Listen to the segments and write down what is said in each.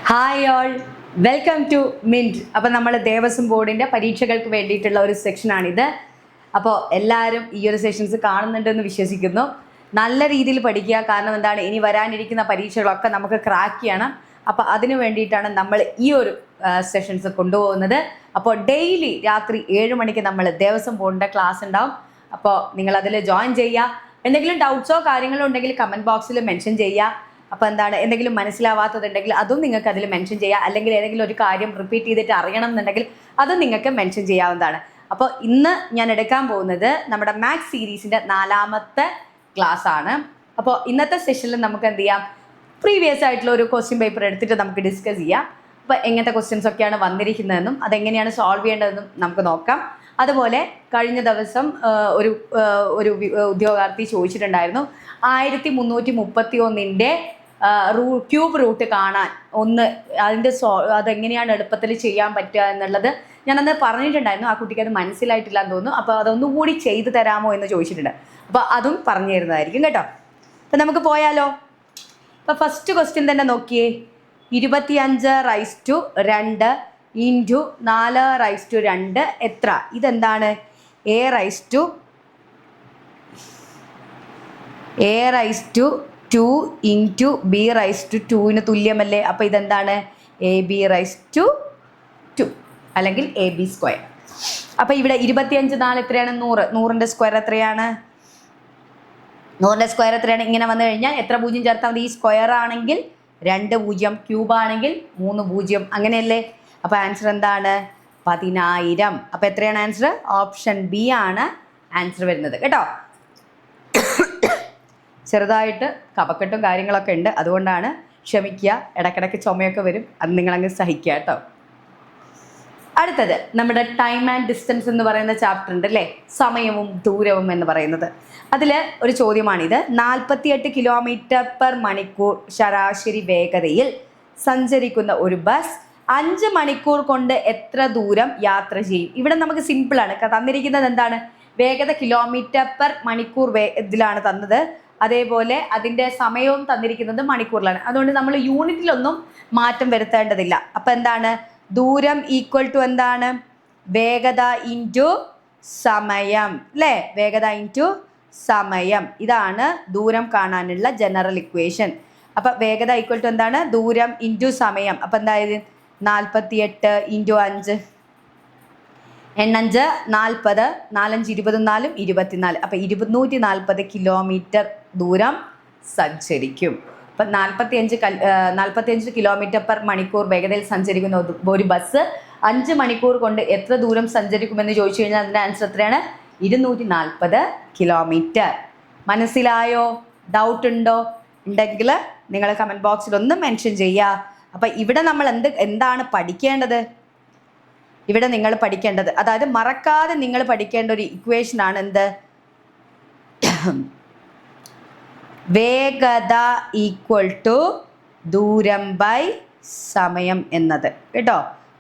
Hi all, welcome to mint. അപ്പോൾ നമ്മൾ ദേവസ്വം ബോർഡിൻ്റെ പരീക്ഷകൾക്ക് വേണ്ടിയിട്ടുള്ള ഒരു സെക്ഷനാണിത്. അപ്പോൾ എല്ലാവരും ഈ ഒരു സെഷൻസ് കാണുന്നുണ്ടെന്ന് വിശ്വസിക്കുന്നു. നല്ല രീതിയിൽ പഠിക്കുക. കാരണം എന്താണ്, ഇനി വരാനിരിക്കുന്ന പരീക്ഷകളൊക്കെ നമുക്ക് ക്രാക്ക് ചെയ്യണം. അപ്പോൾ അതിന് വേണ്ടിയിട്ടാണ് നമ്മൾ ഈ ഒരു സെഷൻസ് കൊണ്ടുപോകുന്നത്. അപ്പോൾ ഡെയിലി രാത്രി 7 മണിക്ക് നമ്മൾ ദേവസ്വം ബോർഡിൻ്റെ ക്ലാസ് ഉണ്ടാവും. അപ്പോൾ നിങ്ങളതിൽ ജോയിൻ ചെയ്യുക. എന്തെങ്കിലും ഡൗട്ട്സോ കാര്യങ്ങളോ ഉണ്ടെങ്കിൽ കമൻറ്റ് ബോക്സിൽ മെൻഷൻ ചെയ്യുക. അപ്പോൾ എന്താണ്, എന്തെങ്കിലും മനസ്സിലാവാത്തതുണ്ടെങ്കിൽ അതും നിങ്ങൾക്ക് അതിൽ മെൻഷൻ ചെയ്യാം. അല്ലെങ്കിൽ ഏതെങ്കിലും ഒരു കാര്യം റിപ്പീറ്റ് ചെയ്തിട്ട് അറിയണം എന്നുണ്ടെങ്കിൽ അതും നിങ്ങൾക്ക് മെൻഷൻ ചെയ്യാവുന്നതാണ്. അപ്പോൾ ഇന്ന് ഞാൻ എടുക്കാൻ പോകുന്നത് നമ്മുടെ മാത്സ് സീരീസിൻ്റെ 4ാമത്തെ ക്ലാസ് ആണ്. അപ്പോൾ ഇന്നത്തെ സെഷനിൽ നമുക്ക് എന്ത് ചെയ്യാം, പ്രീവിയസ് ആയിട്ടുള്ള ഒരു ക്വസ്റ്റ്യൻ പേപ്പർ എടുത്തിട്ട് നമുക്ക് ഡിസ്കസ് ചെയ്യാം. അപ്പോൾ എങ്ങനത്തെ ക്വസ്റ്റ്യൻസ് ഒക്കെയാണ് വന്നിരിക്കുന്നതെന്നും അതെങ്ങനെയാണ് സോൾവ് ചെയ്യേണ്ടതെന്നും നമുക്ക് നോക്കാം. അതുപോലെ കഴിഞ്ഞ ദിവസം ഒരു ഉദ്യോഗാർത്ഥി ചോദിച്ചിട്ടുണ്ടായിരുന്നു, 1331 ക്യൂബ് റൂട്ട് കാണാൻ അതിൻ്റെ അതെങ്ങനെയാണ് എളുപ്പത്തിൽ ചെയ്യാൻ പറ്റുക എന്നുള്ളത് ഞാനന്ന് പറഞ്ഞിട്ടുണ്ടായിരുന്നു. ആ കുട്ടിക്ക് അത് മനസ്സിലായിട്ടില്ല എന്ന് തോന്നുന്നു. അപ്പോൾ അതൊന്നുകൂടി ചെയ്തു തരാമോ എന്ന് ചോദിച്ചിട്ടുണ്ട്. അപ്പോൾ അതും പറഞ്ഞു തരുന്നതായിരിക്കും കേട്ടോ. അപ്പം നമുക്ക് പോയാലോ. അപ്പോൾ ഫസ്റ്റ് ക്വസ്റ്റ്യൻ തന്നെ നോക്കിയേ. 25⁻2 × 4⁻2 എത്ര? ഇതെന്താണ്? a⁻2 × b⁻2 തുല്യമല്ലേ? അപ്പോൾ ഇതെന്താണ്? ab⁻2 അല്ലെങ്കിൽ ab². അപ്പോൾ ഇവിടെ 25⁻4 എത്രയാണ്? 100. 100ൻ്റെ സ്ക്വയർ എത്രയാണ്? 100ൻ്റെ സ്ക്വയർ എത്രയാണ്? ഇങ്ങനെ വന്നു കഴിഞ്ഞാൽ എത്ര പൂജ്യം ചേർത്താൽ മതി? ഈ സ്ക്വയർ ആണെങ്കിൽ 2 പൂജ്യം, ക്യൂബ് ആണെങ്കിൽ 3 പൂജ്യം, അങ്ങനെയല്ലേ? അപ്പോൾ ആൻസർ എന്താണ്? 10,000. അപ്പോൾ എത്രയാണ് ആൻസർ? ഓപ്ഷൻ ബി ആണ് ആൻസർ വരുന്നത് കേട്ടോ. ചെറുതായിട്ട് കഫക്കെട്ടും കാര്യങ്ങളൊക്കെ ഉണ്ട്, അതുകൊണ്ടാണ്, ക്ഷമിക്കുക. ഇടയ്ക്കിടയ്ക്ക് ചുമയൊക്കെ വരും, അത് നിങ്ങളങ്ങ് സഹിക്കുക കേട്ടോ. അടുത്തത് നമ്മുടെ ടൈം ആൻഡ് ഡിസ്റ്റൻസ് എന്ന് പറയുന്ന ചാപ്റ്റർ ഉണ്ട് അല്ലേ, സമയവും ദൂരവും എന്ന് പറയുന്നത്. അതിൽ ഒരു ചോദ്യമാണിത്. 48 km/മണിക്കൂർ ശരാശരി വേഗതയിൽ സഞ്ചരിക്കുന്ന ഒരു ബസ് 5 മണിക്കൂർ കൊണ്ട് എത്ര ദൂരം യാത്ര ചെയ്യും? ഇവിടെ നമുക്ക് സിമ്പിളാണ്. തന്നിരിക്കുന്നത് എന്താണ്? വേഗത km/മണിക്കൂർ ഇതിലാണ് തന്നത്. അതേപോലെ അതിൻ്റെ സമയവും തന്നിരിക്കുന്നത് മണിക്കൂറിലാണ്. അതുകൊണ്ട് നമ്മൾ യൂണിറ്റിലൊന്നും മാറ്റം വരുത്തേണ്ടതില്ല. അപ്പം എന്താണ്? ദൂരം ഈക്വൽ ടു എന്താണ്? വേഗത ഇൻറ്റു സമയം അല്ലേ? വേഗത ഇൻറ്റു സമയം. ഇതാണ് ദൂരം കാണാനുള്ള ജനറൽ ഇക്വേഷൻ. അപ്പം വേഗത ഈക്വൽ ടു എന്താണ്? ദൂരം ഇൻറ്റു സമയം. അപ്പം എന്തായത്? 48 × 5 8×5 40, 4×5 24, 24. അപ്പം 240 കിലോമീറ്റർ ദൂരം സഞ്ചരിക്കും. അപ്പം 45 km/മണിക്കൂർ വേഗതയിൽ സഞ്ചരിക്കുന്ന ഒരു ബസ് 5 മണിക്കൂർ കൊണ്ട് എത്ര ദൂരം സഞ്ചരിക്കുമെന്ന് ചോദിച്ചു കഴിഞ്ഞാൽ അതിൻ്റെ ആൻസർ എത്രയാണ്? 240 കിലോമീറ്റർ. മനസ്സിലായോ? ഡൗട്ട് ഉണ്ടോ? ഉണ്ടെങ്കിൽ നിങ്ങൾ കമൻറ്റ് ബോക്സിൽ ഒന്ന് മെൻഷൻ ചെയ്യുക. അപ്പം ഇവിടെ നമ്മൾ എന്താണ് പഠിക്കേണ്ടത്? ഇവിടെ നിങ്ങൾ പഠിക്കേണ്ടത്, അതായത് മറക്കാതെ നിങ്ങൾ പഠിക്കേണ്ട ഒരു ഇക്വേഷനാണ് എന്ത്? വേഗത ഈക്വൽ ടു ദൂരം ബൈ സമയം എന്നത് കേട്ടോ.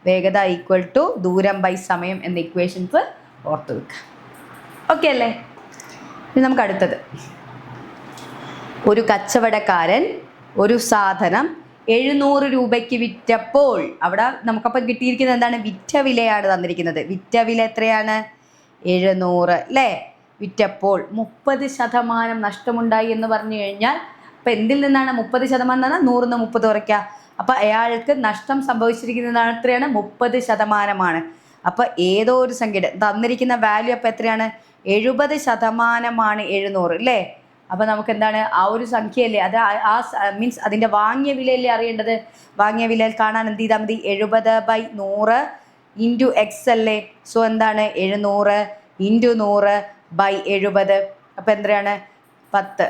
വേഗത ഈക്വൽ ടു ദൂരം ബൈ സമയം എന്ന ഇക്വേഷൻസ് ഓർത്ത് വെക്കുക. ഓക്കെ അല്ലേ? ഇനി നമുക്ക് അടുത്തത്. ഒരു കച്ചവടക്കാരൻ ഒരു സാധനം 700 രൂപയ്ക്ക് വിറ്റപ്പോൾ, അവിടെ നമുക്കപ്പം കിട്ടിയിരിക്കുന്നത് എന്താണ്? വിറ്റ വിലയാണ് തന്നിരിക്കുന്നത്. വിറ്റ വില എത്രയാണ്? 700 അല്ലേ? വിറ്റപ്പോൾ 30% നഷ്ടമുണ്ടായി എന്ന് പറഞ്ഞു കഴിഞ്ഞാൽ അപ്പം എന്തിൽ നിന്നാണ് 30% എന്ന് പറഞ്ഞാൽ 100ന്ന് 30 കുറയ്ക്കുക. അപ്പം അയാൾക്ക് നഷ്ടം സംഭവിച്ചിരിക്കുന്നതാണ് എത്രയാണ്? 30%. അപ്പം ഏതോ ഒരു സംഖ്യയുടെ തന്നിരിക്കുന്ന വാല്യൂ അപ്പം എത്രയാണ്? 70% 700 അല്ലേ? അപ്പോൾ നമുക്ക് എന്താണ്? ആ ഒരു സംഖ്യയല്ലേ, അത് മീൻസ് അതിൻ്റെ വാങ്ങിയ വിലയല്ലേ അറിയേണ്ടത്. വാങ്ങിയ വിലയിൽ കാണാൻ എന്ത് ചെയ്താൽ മതി? 70/100 × x അല്ലേ. സോ എന്താണ്? 700 × 100/70. അപ്പോൾ എത്രയാണ്? 10.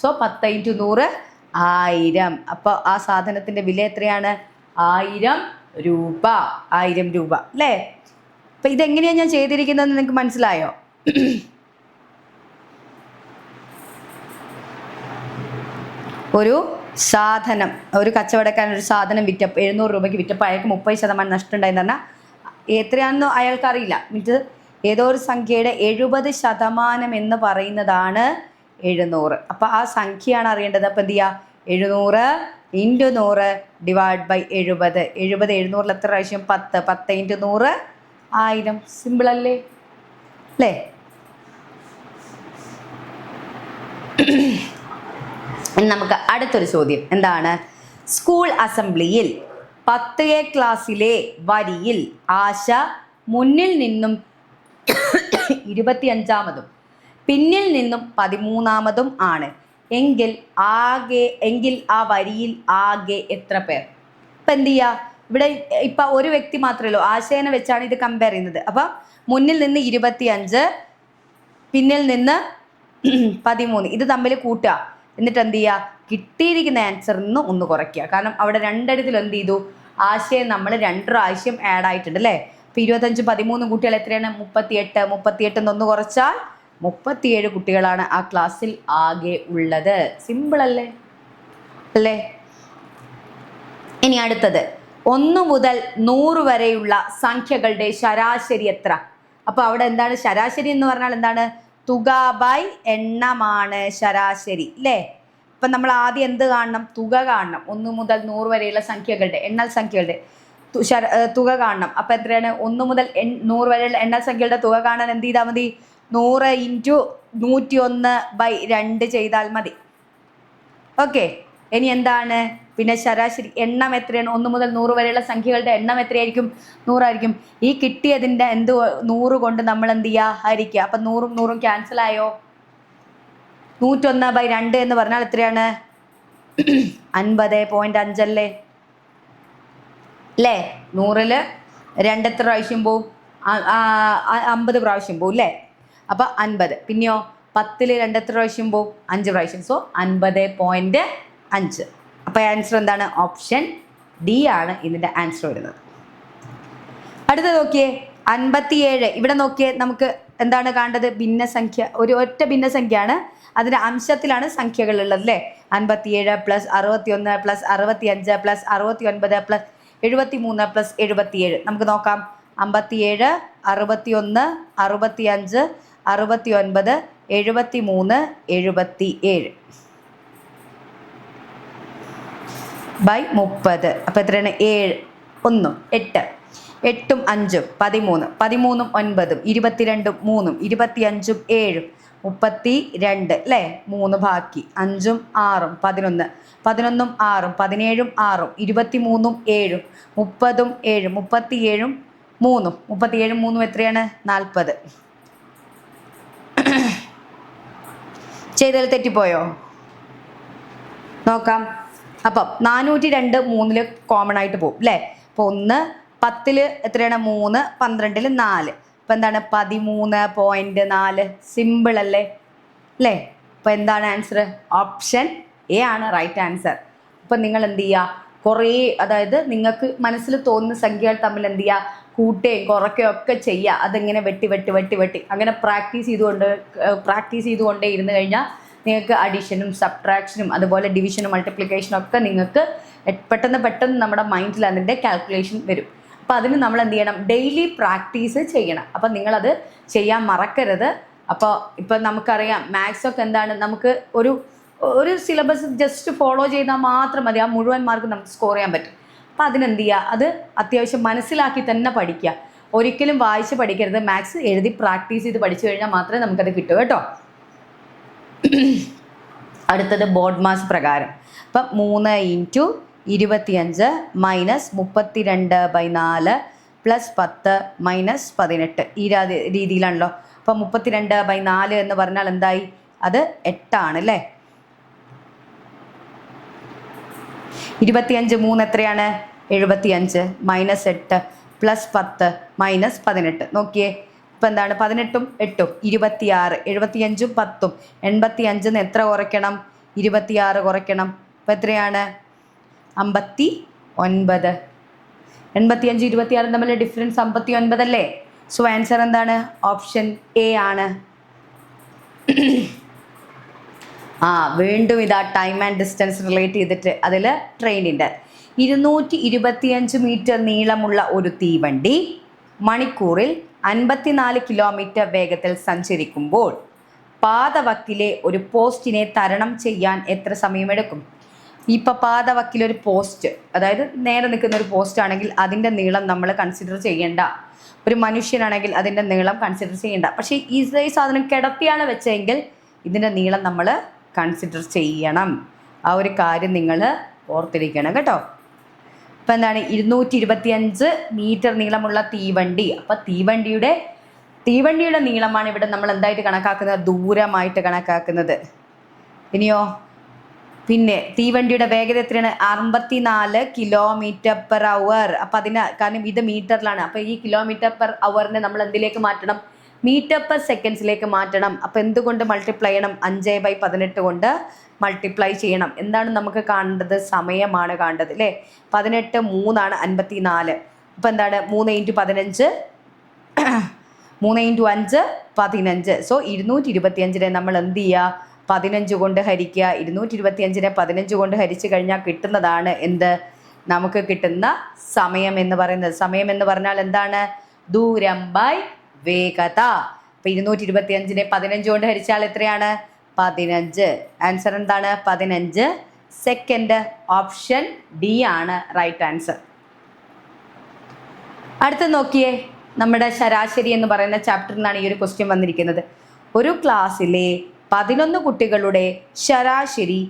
സോ 10 × 100 1000. അപ്പോൾ ആ സാധനത്തിൻ്റെ വില എത്രയാണ്? 1000 രൂപ. 1000 രൂപ അല്ലേ? അപ്പം ഇതെങ്ങനെയാണ് ഞാൻ ചെയ്തിരിക്കുന്നതെന്ന് നിങ്ങൾക്ക് മനസ്സിലായോ? ഒരു സാധനം, ഒരു കച്ചവടക്കാരൻ ഒരു സാധനം വിറ്റപ്പോൾ 700 രൂപയ്ക്ക് വിറ്റപ്പോൾ അയാൾക്ക് 30% നഷ്ടം ഉണ്ടായെന്ന് പറഞ്ഞാൽ എത്രയാണെന്ന് അയാൾക്ക് അറിയില്ല. മീൻസ് ഏതോ ഒരു സംഖ്യയുടെ 70% എന്ന് പറയുന്നതാണ് 700. അപ്പോൾ ആ സംഖ്യയാണ് അറിയേണ്ടത്. അപ്പോൾ എന്ത് ചെയ്യുക? 700 ഇൻറ്റു 100 ഡിവൈഡ് ബൈ 70. 70 700 എത്ര പ്രാവശ്യം? 10. 10 ഇൻറ്റു 100 1000. സിമ്പിളല്ലേ അല്ലേ? നമുക്ക് അടുത്തൊരു ചോദ്യം. എന്താണ്? സ്കൂൾ അസംബ്ലിയിൽ 10A ക്ലാസ്സിലെ വരിയിൽ ആശ മുന്നിൽ നിന്നും 25-മതും പിന്നിൽ നിന്നും 13-മതും ആണ് എങ്കിൽ ആ വരിയിൽ ആകെ എത്ര പേർ? ഇപ്പം എന്ത് ചെയ്യുക? ഇവിടെ ഇപ്പം ഒരു വ്യക്തി മാത്രമേ ഉള്ളൂ. ആശയനെ വെച്ചാണ് ഇത് കമ്പയർ ചെയ്യുന്നത്. അപ്പം മുന്നിൽ നിന്ന് 25, പിന്നിൽ നിന്ന് 13, ഇത് തമ്മിൽ കൂട്ടുക. എന്നിട്ട് എന്ത് ചെയ്യുക? കിട്ടിയിരിക്കുന്ന ആൻസറിൽ നിന്ന് ഒന്ന് കുറയ്ക്കുക. കാരണം അവിടെ രണ്ടിടത്തിൽ എന്ത് ചെയ്തു? ആശയം നമ്മൾ 2 പ്രാവശ്യം ആഡ് ആയിട്ടുണ്ട് അല്ലേ? ഇപ്പം 25 13 കുട്ടികൾ എത്രയാണ്? 38. 38 എന്നൊന്ന് കുറച്ചാൽ 37 കുട്ടികളാണ് ആ ക്ലാസ്സിൽ ആകെ ഉള്ളത്. സിമ്പിൾ അല്ലേ? ഇനി അടുത്തത് 1 മുതൽ 100 വരെയുള്ള സംഖ്യകളുടെ ശരാശരി എത്ര? അപ്പോൾ അവിടെ എന്താണ് ശരാശരി എന്ന് പറഞ്ഞാൽ? എന്താണ്? തുക ബൈ എണ്ണമാണ് ശരാശരി അല്ലേ? ഇപ്പം നമ്മൾ ആദ്യം എന്ത് കാണണം? തുക കാണണം. 1 മുതൽ 100 വരെയുള്ള സംഖ്യകളുടെ എണ്ണൽ സംഖ്യകളുടെ തുക കാണണം. അപ്പം എത്രയാണ്? 1 മുതൽ 100 വരെയുള്ള എണ്ണൽ സംഖ്യകളുടെ തുക കാണാൻ എന്ത് ചെയ്താൽ മതി? 100 ഇൻറ്റു 101/2 ചെയ്താൽ മതി. ഓക്കെ. ഇനി എന്താണ്? പിന്നെ ശരാശരി എണ്ണം എത്രയാണ്? 1 മുതൽ 100 വരെയുള്ള സംഖ്യകളുടെ എണ്ണം എത്രയായിരിക്കും? 100 ആയിരിക്കും. ഈ കിട്ടിയതിൻ്റെ 100 കൊണ്ട് നമ്മൾ എന്ത് ചെയ്യുക? ഹരിക്കുക. അപ്പം 100ഉം 100ഉം ക്യാൻസൽ ആയോ? 101/2 എന്ന് പറഞ്ഞാൽ എത്രയാണ്? 50.5 അല്ലേ? 100ൽ 2 എത്ര പ്രാവശ്യം പോവും? 50 പ്രാവശ്യം പോവും അല്ലേ? അപ്പം 50. പിന്നെയോ 10ൽ 2 എത്ര പ്രാവശ്യം പോവും? 5 പ്രാവശ്യം. സോ 50.5. അപ്പോൾ ആൻസർ എന്താണ്? ഓപ്ഷൻ ഡി ആണ് ഇതിൻ്റെ ആൻസർ വരുന്നത്. അടുത്ത നോക്കിയേ 57. ഇവിടെ നോക്കിയേ, നമുക്ക് എന്താണ് കാണേണ്ടത്? ഭിന്നസംഖ്യ. ഒറ്റ ഭിന്നസംഖ്യയാണ്. അതിൻ്റെ അംശത്തിലാണ് സംഖ്യകളുള്ളത് അല്ലേ? 57 + 61 + 65 + 69 + 73 + 77. നമുക്ക് നോക്കാം. 57, 61, 65, 69, 73, 77 ബൈ 30. അപ്പം എത്രയാണ്? 7 1 8, 8ഉം 5ഉം 13, 13ഉം 9ഉം 22ഉം 3ഉം 25ഉം 7ഉം 32 അല്ലേ? 3 ബാക്കി. 5ഉം 6ഉം 11, 11ഉം 6ഉം 17ഉം 6ഉം 23ഉം 7ഉം 30ഉം 7ഉം 37ഉം 3ഉം 37ഉം 3ഉം എത്രയാണ്? 40. ചെയ്തതിൽ തെറ്റിപ്പോയോ? നോക്കാം. അപ്പം 402 3ൽ കോമൺ ആയിട്ട് പോകും അല്ലേ? അപ്പോൾ 1 10ൽ എത്രയാണ്? 3, 12ൽ 4. അപ്പം എന്താണ്? 13.4. സിമ്പിൾ അല്ലേ? അപ്പോൾ എന്താണ് ആൻസർ? ഓപ്ഷൻ എ ആണ് റൈറ്റ് ആൻസർ. അപ്പം നിങ്ങൾ എന്ത് ചെയ്യുക? കുറേ, അതായത് നിങ്ങൾക്ക് മനസ്സിൽ തോന്നുന്ന സംഖ്യകൾ തമ്മിൽ എന്ത് ചെയ്യുക? കൂട്ടുകയും കുറയ്ക്കുകയും ഒക്കെ ചെയ്യുക. അതെങ്ങനെ വെട്ടി അങ്ങനെ പ്രാക്ടീസ് ചെയ്തുകൊണ്ടേ ഇരുന്ന് കഴിഞ്ഞാൽ നിങ്ങൾക്ക് അഡീഷനും സബ്ട്രാക്ഷനും അതുപോലെ ഡിവിഷനും മൾട്ടിപ്ലിക്കേഷനും ഒക്കെ നിങ്ങൾക്ക് പെട്ടെന്ന് നമ്മുടെ മൈൻഡിൽ അതിൻ്റെ കാൽക്കുലേഷൻ വരും. അപ്പോൾ അതിന് നമ്മൾ എന്ത് ചെയ്യണം? ഡെയിലി പ്രാക്ടീസ് ചെയ്യണം. അപ്പം നിങ്ങളത് ചെയ്യാൻ മറക്കരുത്. അപ്പോൾ ഇപ്പം നമുക്കറിയാം മാത്സൊക്കെ എന്താണ്? നമുക്ക് ഒരു സിലബസ് ജസ്റ്റ് ഫോളോ ചെയ്താൽ മാത്രം മതി. ആ മുഴുവൻ മാർക്ക് നമുക്ക് സ്കോർ ചെയ്യാൻ പറ്റും. അപ്പം അതിനെന്ത് ചെയ്യുക? അത് അത്യാവശ്യം മനസ്സിലാക്കി തന്നെ പഠിക്കുക. ഒരിക്കലും വായിച്ച് പഠിക്കരുത്. മാത്സ് എഴുതി പ്രാക്ടീസ് ചെയ്ത് പഠിച്ചു കഴിഞ്ഞാൽ മാത്രമേ നമുക്കത് കിട്ടൂ കേട്ടോ. അടുത്തത് ബോർഡ് മാസ് പ്രകാരം. അപ്പം 3 ഇൻറ്റു 25 മൈനസ് 32/4 പ്ലസ് 10 മൈനസ് 18 ഈ രീതിയിലാണല്ലോ. അപ്പം 32/4 എന്ന് പറഞ്ഞാൽ എന്തായി? അത് 8 ആണ് അല്ലേ? 25 3 എത്രയാണ്? 75 മൈനസ് 8 പ്ലസ് 10 മൈനസ് 18. നോക്കിയേ, ഇപ്പം എന്താണ്? 18ഉം 8ഉം 26, 75ഉം 10ഉം 85 എത്ര കുറയ്ക്കണം? 26 കുറയ്ക്കണം. അപ്പം എത്രയാണ്? 59. 85 26 തമ്മിൽ ഡിഫറൻസ് 59 അല്ലേ? സോ ആൻസർ എന്താണ്? ഓപ്ഷൻ എ ആണ്. വീണ്ടും ഇതാ ടൈം ആൻഡ് ഡിസ്റ്റൻസ് റിലേറ്റ് ചെയ്തിട്ട് അതിൽ ട്രെയിനിൻ്റെ 225 മീറ്റർ നീളമുള്ള ഒരു തീവണ്ടി മണിക്കൂറിൽ 54 കിലോമീറ്റർ വേഗത്തിൽ സഞ്ചരിക്കുമ്പോൾ പാതവക്കിലെ ഒരു പോസ്റ്റിനെ തരണം ചെയ്യാൻ എത്ര സമയമെടുക്കും? ഇപ്പം പാതവക്കിലൊരു പോസ്റ്റ്, അതായത് നേരെ നിൽക്കുന്ന ഒരു പോസ്റ്റ് ആണെങ്കിൽ അതിൻ്റെ നീളം നമ്മൾ കൺസിഡർ ചെയ്യേണ്ട. ഒരു മനുഷ്യനാണെങ്കിൽ അതിൻ്റെ നീളം കൺസിഡർ ചെയ്യേണ്ട. പക്ഷേ ഈ സാധനം കിടത്തിയാണ് വെച്ചതെങ്കിൽ ഇതിൻ്റെ നീളം നമ്മൾ കൺസിഡർ ചെയ്യണം. ആ ഒരു കാര്യം നിങ്ങൾ ഓർത്തിരിക്കണം കേട്ടോ. ഇപ്പം എന്താണ് 225 മീറ്റർ നീളമുള്ള തീവണ്ടി. അപ്പം തീവണ്ടിയുടെ നീളമാണ് ഇവിടെ നമ്മൾ എന്തായിട്ട് കണക്കാക്കുന്നത്? ദൂരമായിട്ട് കണക്കാക്കുന്നത്. ഇനിയോ പിന്നെ തീവണ്ടിയുടെ വേഗത എത്രയാണ്? 64 km/h. അപ്പം കാരണം ഇത് മീറ്ററിലാണ്. അപ്പം ഈ km/h നമ്മൾ എന്തിലേക്ക് മാറ്റണം? മീറ്റർ/സെക്കൻഡ്സിലേക്ക് മാറ്റണം. അപ്പം എന്തുകൊണ്ട് മൾട്ടിപ്ലൈ ചെയ്യണം? 5/18 കൊണ്ട് മൾട്ടിപ്ലൈ ചെയ്യണം. എന്താണ് നമുക്ക് കാണേണ്ടത്? സമയമാണ് കാണേണ്ടത് അല്ലേ? 18 3 54. അപ്പം എന്താണ് 3 × 15 3 × 5 15. സോ 225 നമ്മൾ എന്ത് ചെയ്യുക? 15 കൊണ്ട് ഹരിക്കുക. 225 15 കൊണ്ട് ഹരിച്ചു കഴിഞ്ഞാൽ കിട്ടുന്നതാണ് എന്ത്? നമുക്ക് കിട്ടുന്ന സമയം എന്ന് പറയുന്നത്. സമയം എന്ന് പറഞ്ഞാൽ എന്താണ്? ദൂരം ബൈ വേഗത. അപ്പം 225 15 കൊണ്ട് ഹരിച്ചാൽ എത്രയാണ്? 15. ആൻസർ എന്താണ്? 15 സെക്കൻഡ്. ഓപ്ഷൻ ഡി ആണ് റൈറ്റ് ആൻസർ. അടുത്ത നോക്കിയേ, നമ്മുടെ ശരാശരി എന്ന് പറയുന്ന ചാപ്റ്ററിൽ നിന്നാണ് ഈ ഒരു ക്വസ്റ്റ്യൻ വന്നിരിക്കുന്നത്. ഒരു ക്ലാസ്സിലെ 11 കുട്ടികളുടെ ശരാശരി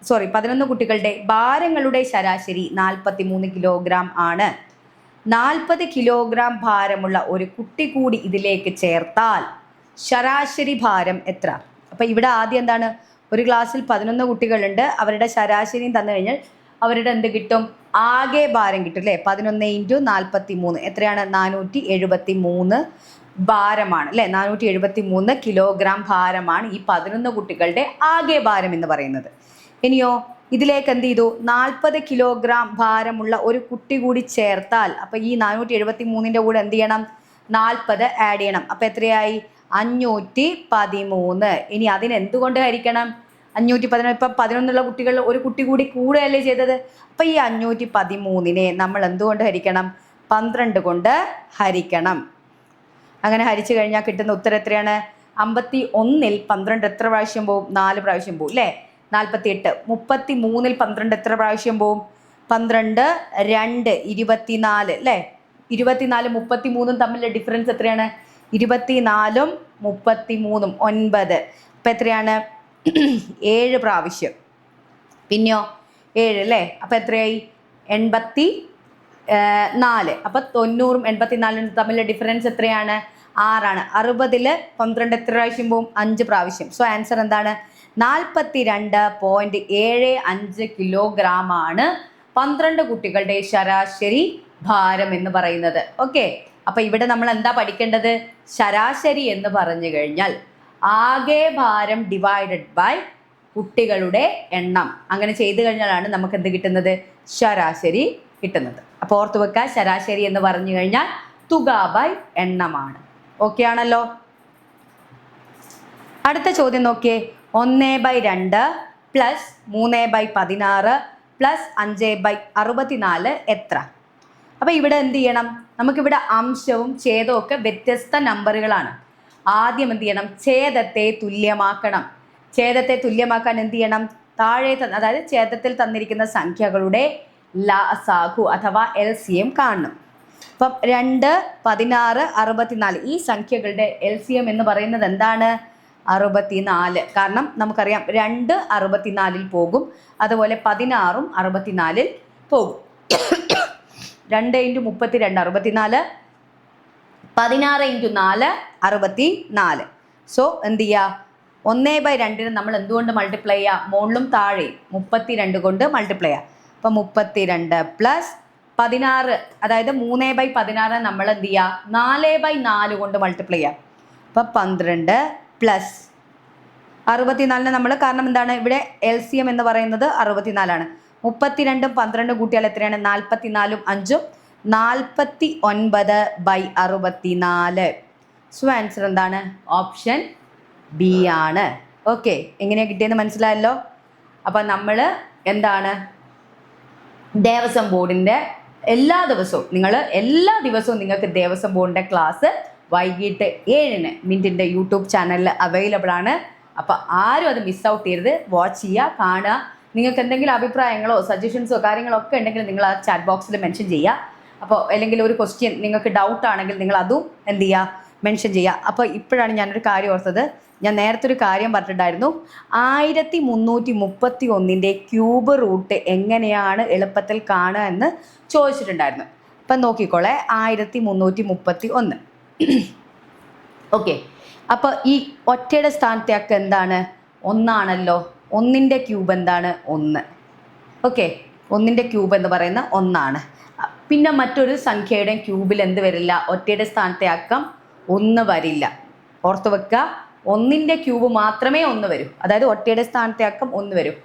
11 കുട്ടികളുടെ ഭാരങ്ങളുടെ ശരാശരി 43 കിലോഗ്രാം ആണ്. 40 കിലോഗ്രാം ഭാരമുള്ള ഒരു കുട്ടി കൂടി ഇതിലേക്ക് ചേർത്താൽ ശരാശരി ഭാരം എത്ര? അപ്പം ഇവിടെ ആദ്യം എന്താണ്? ഒരു ക്ലാസ്സിൽ 11 കുട്ടികളുണ്ട്. അവരുടെ ശരാശരിയും തന്നു കഴിഞ്ഞാൽ അവരുടെ എന്ത് കിട്ടും? ആകെ ഭാരം കിട്ടും അല്ലേ? 11 × 43 എത്രയാണ്? 473 ഭാരമാണ് അല്ലേ? 473 കിലോഗ്രാം ഭാരമാണ് ഈ 11 കുട്ടികളുടെ ആകെ ഭാരം എന്ന് പറയുന്നത്. ഇനിയോ ഇതിലേക്ക് എന്ത് ചെയ്തു? 40 കിലോഗ്രാം ഭാരമുള്ള ഒരു കുട്ടി കൂടി ചേർത്താൽ അപ്പം ഈ 473 കൂടെ എന്ത് ചെയ്യണം? 40 ആഡ് ചെയ്യണം. അപ്പം എത്രയായി? 513. ഇനി അതിനെന്തുകൊണ്ട് ഹരിക്കണം? 513. ഇപ്പം 11 കുട്ടികൾ ഒരു കുട്ടി കൂടി കൂടുകയല്ലേ ചെയ്തത്? അപ്പം ഈ 513 നമ്മൾ എന്തുകൊണ്ട് ഹരിക്കണം? 12 കൊണ്ട് ഹരിക്കണം. അങ്ങനെ ഹരിച്ചു കഴിഞ്ഞാൽ കിട്ടുന്ന ഉത്തരം എത്രയാണ്? 51 12 എത്ര പ്രാവശ്യം പോവും? 4 പ്രാവശ്യം പോവും അല്ലേ? 48. 33 12 എത്ര പ്രാവശ്യം പോവും? 12 2 24 അല്ലേ? 24 33 തമ്മിലുള്ള ഡിഫറൻസ് എത്രയാണ്? 24 33 9. അപ്പം എത്രയാണ്? 7 പ്രാവശ്യം. പിന്നെയോ 7 അല്ലേ? അപ്പം എത്രയായി? 84. അപ്പം 90 84 തമ്മിലുള്ള ഡിഫറൻസ് എത്രയാണ്? 6 ആണ്. 60 12 എത്ര പ്രാവശ്യം പോവും? 5 പ്രാവശ്യം. സോ ആൻസർ എന്താണ്? 42.75 കിലോഗ്രാം ആണ് 12 കുട്ടികളുടെ ശരാശരി ഭാരം എന്ന് പറയുന്നത്. ഓക്കെ, അപ്പം ഇവിടെ നമ്മൾ എന്താ പഠിക്കേണ്ടത്? ശരാശരി എന്ന് പറഞ്ഞു കഴിഞ്ഞാൽ ആകെ ഭാരം ഡിവൈഡഡ് ബൈ കുട്ടികളുടെ എണ്ണം. അങ്ങനെ ചെയ്തു കഴിഞ്ഞാലാണ് നമുക്ക് എന്ത് കിട്ടുന്നത്? ശരാശരി കിട്ടുന്നത്. അപ്പോൾ ഓർത്ത് വെക്കുക, ശരാശരി എന്ന് പറഞ്ഞു കഴിഞ്ഞാൽ തുക ബൈ എണ്ണമാണ്. ഓക്കെ ആണല്ലോ? അടുത്ത ചോദ്യം നോക്കിയേ. 1/2 പ്ലസ് 3/16 പ്ലസ് 5/64 എത്ര? അപ്പം ഇവിടെ എന്ത് ചെയ്യണം? നമുക്കിവിടെ അംശവും ഛേദവും ഒക്കെ വ്യത്യസ്ത നമ്പറുകളാണ്. ആദ്യം എന്ത് ചെയ്യണം? ഛേദത്തെ തുല്യമാക്കണം. ഛേദത്തെ തുല്യമാക്കാൻ എന്ത് ചെയ്യണം? താഴെ അതായത് ഛേദത്തിൽ തന്നിരിക്കുന്ന സംഖ്യകളുടെ ലസാഗു അഥവാ LCM കാണണം. അപ്പം 2 16 64 ഈ സംഖ്യകളുടെ LCM എന്ന് പറയുന്നത് എന്താണ്? 64. കാരണം നമുക്കറിയാം 2 64 പോകും, അതുപോലെ 16ഉം 64 പോകും. 2 × 32 64, 16 × 4 64. സോ എന്ത് ചെയ്യുക? 1/2 നമ്മൾ എന്തുകൊണ്ട് മൾട്ടിപ്ലൈ ചെയ്യുക? മുകളിലും താഴെയും 32 കൊണ്ട് മൾട്ടിപ്ലൈ ചെയ്യുക. അപ്പം 32 പ്ലസ് 16, അതായത് 3/16 നമ്മൾ എന്ത് ചെയ്യുക? 4/4 കൊണ്ട് മൾട്ടിപ്ലൈ ചെയ്യുക. അപ്പം 12 പ്ലസ് 64 നമ്മൾ, കാരണം എന്താണ് ഇവിടെ LCM എന്ന് പറയുന്നത് 64 ആണ്. 32ഉം 12 കൂട്ടിയാൽ എത്രയാണ്? 44ഉം 5ഉം 49/64. സോ ആൻസർ എന്താണ്? ഓപ്ഷൻ ബി ആണ്. ഓക്കെ, എങ്ങനെയാണ് കിട്ടിയെന്ന് മനസ്സിലായല്ലോ? അപ്പം നമ്മൾ എന്താണ് ദേവസ്വം ബോർഡിൻ്റെ എല്ലാ ദിവസവും നിങ്ങൾക്ക് ദേവസ്വം ബോർഡിൻ്റെ ക്ലാസ് വൈകിട്ട് 7-ന് മിൻറ്റിൻ്റെ യൂട്യൂബ് ചാനലിൽ അവൈലബിൾ ആണ്. അപ്പോൾ ആരും അത് മിസ് ഔട്ട് ചെയ്യരുത്. വാച്ച് ചെയ്യുക, കാണുക. നിങ്ങൾക്ക് എന്തെങ്കിലും അഭിപ്രായങ്ങളോ സജഷൻസോ കാര്യങ്ങളോ ഒക്കെ ഉണ്ടെങ്കിൽ നിങ്ങൾ ആ ചാറ്റ് ബോക്സിൽ മെൻഷൻ ചെയ്യുക. അപ്പോൾ അല്ലെങ്കിൽ ഒരു ക്വസ്റ്റ്യൻ നിങ്ങൾക്ക് ഡൗട്ട് ആണെങ്കിൽ നിങ്ങൾ അതും എന്ത് ചെയ്യുക, മെൻഷൻ ചെയ്യുക. അപ്പോൾ ഇപ്പോഴാണ് ഞാനൊരു കാര്യം ഓർത്തത്. ഞാൻ നേരത്തെ ഒരു കാര്യം പറഞ്ഞിട്ടുണ്ടായിരുന്നു, 1331 ക്യൂബ് റൂട്ട് എങ്ങനെയാണ് എളുപ്പത്തിൽ കാണുക എന്ന് ചോദിച്ചിട്ടുണ്ടായിരുന്നു. അപ്പം നോക്കിക്കോളെ, 1331. ഓക്കെ, അപ്പോൾ ഈ ഒറ്റയുടെ സ്ഥാനത്തേക്ക് എന്താണ്, ഒന്നാണല്ലോ. 1ൻ്റെ ക്യൂബ് എന്താണ്, 1. ഓക്കെ, 1ൻ്റെ ക്യൂബ് എന്ന് പറയുന്ന 1 പിന്നെ മറ്റൊരു സംഖ്യയുടെ ക്യൂബിൽ എന്ത് വരില്ല, ഒറ്റയുടെ സ്ഥാനത്തെ അക്കം 1 വരില്ല. ഓർത്ത് വെക്കുക, 1ൻ്റെ ക്യൂബ് മാത്രമേ 1 വരൂ. അതായത് ഒറ്റയുടെ സ്ഥാനത്തെ അക്കം 1 വരും.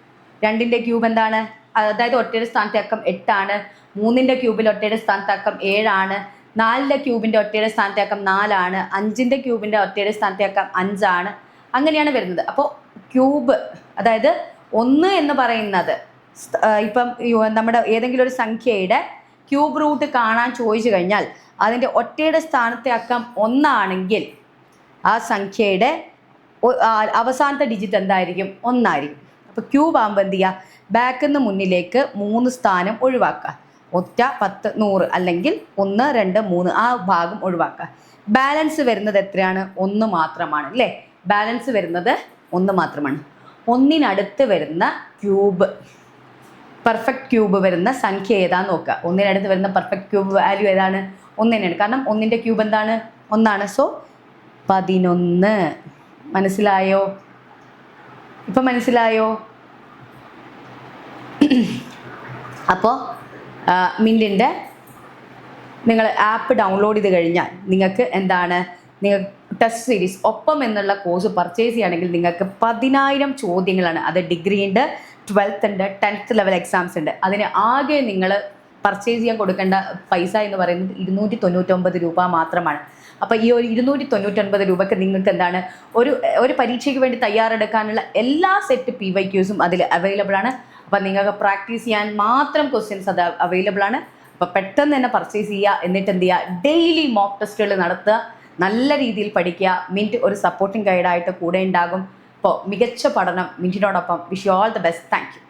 2ൻ്റെ ക്യൂബ് എന്താണ്, അതായത് ഒറ്റയുടെ സ്ഥാനത്തെ അക്കം 8. 3ൻ്റെ ക്യൂബിൽ ഒറ്റയുടെ സ്ഥാനത്തെ അക്കം 7. 4ൻ്റെ ക്യൂബിൻ്റെ ഒറ്റയുടെ സ്ഥാനത്തെ അക്കം 4. 5ൻ്റെ ക്യൂബിൻ്റെ ഒറ്റയുടെ സ്ഥാനത്തെ അക്കം 5. അങ്ങനെയാണ് വരുന്നത്. അപ്പോൾ ക്യൂബ്, അതായത് 1 എന്ന് പറയുന്നത് ഇപ്പം നമ്മുടെ ഏതെങ്കിലും ഒരു സംഖ്യയുടെ ക്യൂബ് റൂട്ട് കാണാൻ ചോദിച്ചു കഴിഞ്ഞാൽ അതിൻ്റെ ഒറ്റയുടെ സ്ഥാനത്തെ അക്കം 1 ആണെങ്കിൽ ആ സംഖ്യയുടെ അവസാനത്തെ ഡിജിറ്റ് എന്തായിരിക്കും, 1 ആയിരിക്കും. അപ്പോൾ ക്യൂബ് ആകുമ്പോൾ എന്ത് ചെയ്യുക, ബാക്കിൽ നിന്ന് മുന്നിലേക്ക് 3 സ്ഥാനം ഒഴിവാക്കുക. 1, 10, 100 അല്ലെങ്കിൽ 1, 2, 3 ആ ഭാഗം ഒഴിവാക്കുക. ബാലൻസ് വരുന്നത് എത്രയാണ്, 1 മാത്രമാണ് അല്ലേ. ബാലൻസ് വരുന്നത് 1 മാത്രമാണ്. 1-നടുത്ത് വരുന്ന ക്യൂബ്, പെർഫെക്റ്റ് ക്യൂബ് വരുന്ന സംഖ്യ ഏതാന്ന് നോക്കുക. 1-നടുത്ത് വരുന്ന പെർഫെക്റ്റ് ക്യൂബ് വാല്യൂ ഏതാണ്, 1 തന്നെയാണ്. കാരണം 1ൻ്റെ ക്യൂബ് എന്താണ്, 1. സോ 11. മനസ്സിലായോ? ഇപ്പം മനസ്സിലായോ? അപ്പോൾ മിൻറ്റിൻ്റെ നിങ്ങൾ ആപ്പ് ഡൗൺലോഡ് ചെയ്ത് കഴിഞ്ഞാൽ നിങ്ങൾക്ക് എന്താണ്, നിങ്ങൾ ടെസ്റ്റ് സീരീസ് ഒപ്പം എന്നുള്ള കോഴ്സ് പർച്ചേസ് ചെയ്യുകയാണെങ്കിൽ നിങ്ങൾക്ക് 10,000 ചോദ്യങ്ങളാണ്. അത് ഡിഗ്രി ഉണ്ട്, 12th ഉണ്ട്, 10th ലെവൽ എക്സാംസ് ഉണ്ട്. അതിന് ആകെ നിങ്ങൾ പർച്ചേസ് ചെയ്യാൻ കൊടുക്കേണ്ട പൈസ എന്ന് പറയുന്നത് 299 രൂപ മാത്രമാണ്. അപ്പോൾ ഈ ഒരു 299 രൂപയ്ക്ക് നിങ്ങൾക്ക് എന്താണ്, ഒരു പരീക്ഷയ്ക്ക് വേണ്ടി തയ്യാറെടുക്കാനുള്ള എല്ലാ സെറ്റ് PYQസും അതിൽ അവൈലബിൾ ആണ്. അപ്പോൾ നിങ്ങൾക്ക് പ്രാക്ടീസ് ചെയ്യാൻ മാത്രം ക്വസ്റ്റ്യൻസ് അത് അവൈലബിൾ ആണ്. അപ്പോൾ പെട്ടെന്ന് തന്നെ പർച്ചേസ് ചെയ്യുക. എന്നിട്ട് എന്ത് ചെയ്യുക, ഡെയിലി മോക്ക് ടെസ്റ്റുകൾ നടത്തുക, നല്ല രീതിയിൽ പഠിക്കുക. മിൻറ്റ് ഒരു സപ്പോർട്ടിംഗ് ഗൈഡായിട്ട് കൂടെ ഉണ്ടാകും. അപ്പോൾ മികച്ച പഠനം മിൻറ്റിനോടൊപ്പം. Wish you all the best. Thank U.